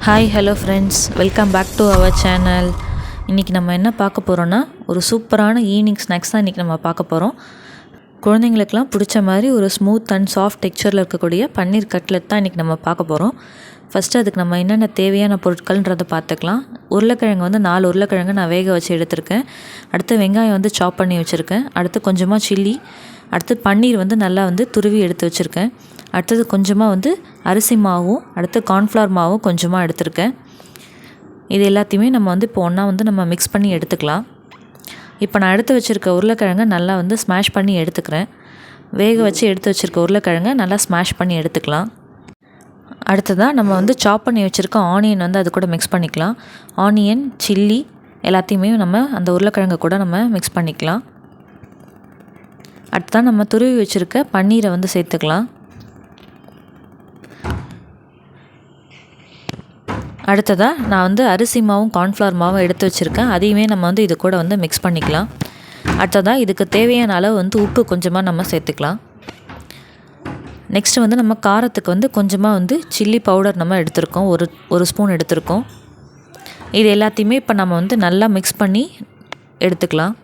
Hi hello friends, welcome back to our channel. இன்றைக்கி நம்ம என்ன பார்க்க போகிறோன்னா, ஒரு சூப்பரான ஈவினிங் ஸ்நாக்ஸ் தான் இன்றைக்கி நம்ம பார்க்க போகிறோம். குழந்தைங்களுக்கெலாம் பிடிச்ச மாதிரி ஒரு ஸ்மூத் அண்ட் சாஃப்ட் டெக்ஸ்சரில் இருக்கக்கூடிய பன்னீர் கட்லெட் தான் இன்றைக்கி நம்ம பார்க்க போகிறோம். ஃபஸ்ட்டு அதுக்கு நம்ம என்னென்ன தேவையான பொருட்கள்ன்றதை பார்த்துக்கலாம். உருளைக்கிழங்கு வந்து 4 உருளைக்கிழங்கு நான் வேக வச்சு எடுத்திருக்கேன். அடுத்து வெங்காயம் வந்து சாப் பண்ணி வச்சுருக்கேன். அடுத்து கொஞ்சமாக சில்லி, அடுத்து பன்னீர் வந்து நல்லா வந்து துருவி எடுத்து வச்சுருக்கேன். அடுத்தது கொஞ்சமாக வந்து அரிசி மாவும், அடுத்து கார்ன்ஃப்ளவர் மாவும் கொஞ்சமாக எடுத்திருக்கேன். இது எல்லாத்தையுமே நம்ம வந்து இப்போ ஒன்றா வந்து நம்ம மிக்ஸ் பண்ணி எடுத்துக்கலாம். இப்போ நான் எடுத்து வச்சுருக்க உருளைக்கிழங்கை நல்லா வந்து ஸ்மாஷ் பண்ணி எடுத்துக்கிறேன். வேக வச்சு எடுத்து வச்சுருக்க உருளைக்கிழங்கை நல்லா ஸ்மாஷ் பண்ணி எடுத்துக்கலாம். அடுத்ததாக நம்ம வந்து சாப் பண்ணி வச்சுருக்க ஆனியன் வந்து அது கூட மிக்ஸ் பண்ணிக்கலாம். ஆனியன், சில்லி எல்லாத்தையுமே நம்ம அந்த உருளைக்கிழங்கு கூட நம்ம மிக்ஸ் பண்ணிக்கலாம். அடுத்ததான் நம்ம துருவி வச்சுருக்க பன்னீரை வந்து சேர்த்துக்கலாம். அடுத்ததாக நான் வந்து அரிசி மாவும் கார்ன்ஃப்ளவர் மாவும் எடுத்து வச்சுருக்கேன். அதையுமே நம்ம வந்து இது கூட வந்து மிக்ஸ் பண்ணிக்கலாம். அடுத்ததாக இதுக்கு தேவையான அளவு வந்து உப்பு கொஞ்சமாக நம்ம சேர்த்துக்கலாம். நெக்ஸ்ட்டு வந்து நம்ம காரத்துக்கு வந்து கொஞ்சமாக வந்து சில்லி பவுடர் நம்ம எடுத்திருக்கோம். ஒரு ஸ்பூன் எடுத்திருக்கோம். இது எல்லாத்தையுமே இப்போ நம்ம வந்து நல்லா மிக்ஸ் பண்ணி எடுத்துக்கலாம்.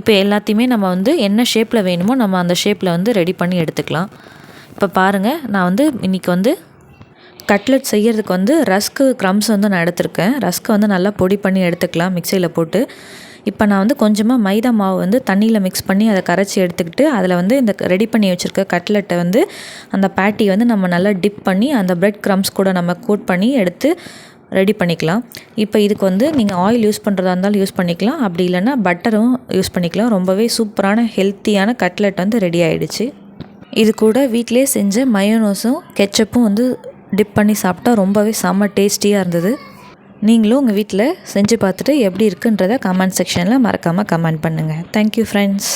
இப்போ எல்லாத்தையுமே நம்ம வந்து என்ன ஷேப்பில் வேணுமோ நம்ம அந்த ஷேப்பில் வந்து ரெடி பண்ணி எடுத்துக்கலாம். இப்போ பாருங்கள், நான் வந்து இன்றைக்கி வந்து கட்லெட் செய்கிறதுக்கு வந்து ரஸ்க்கு க்ரம்ஸ் வந்து நான் எடுத்திருக்கேன். ரஸ்க்கை வந்து நல்லா பொடி பண்ணி எடுத்துக்கலாம் மிக்சியில் போட்டு. இப்போ நான் வந்து கொஞ்சமாக மைதா மாவு வந்து தண்ணியில் மிக்ஸ் பண்ணி அதை கரைச்சி எடுத்துக்கிட்டு அதில் வந்து இந்த ரெடி பண்ணி வச்சுருக்க கட்லெட்டை வந்து அந்த பேட்டி வந்து நம்ம நல்லா டிப் பண்ணி அந்த ப்ரெட் க்ரம்ஸ் கூட நம்ம கோட் பண்ணி எடுத்து ரெடி பண்ணிக்கலாம். இப்போ இதுக்கு வந்து நீங்கள் ஆயில் யூஸ் பண்ணுறதா இருந்தாலும் யூஸ் பண்ணிக்கலாம், அப்படி இல்லைன்னா பட்டரும் யூஸ் பண்ணிக்கலாம். ரொம்பவே சூப்பரான ஹெல்த்தியான கட்லெட் வந்து ரெடி ஆகிடுச்சு. இது கூட வீட்டிலே செஞ்ச மயோனோஸும் கெச்சப்பும் வந்து டிப் பண்ணி சாப்பிட்டா ரொம்பவே செம்ம டேஸ்டியாக இருந்தது. நீங்களும் உங்கள் வீட்டில் செஞ்சு பார்த்துட்டு எப்படி இருக்குன்றதை கமெண்ட் செக்ஷனில் மறக்காமல் கமெண்ட் பண்ணுங்கள். Thank you friends.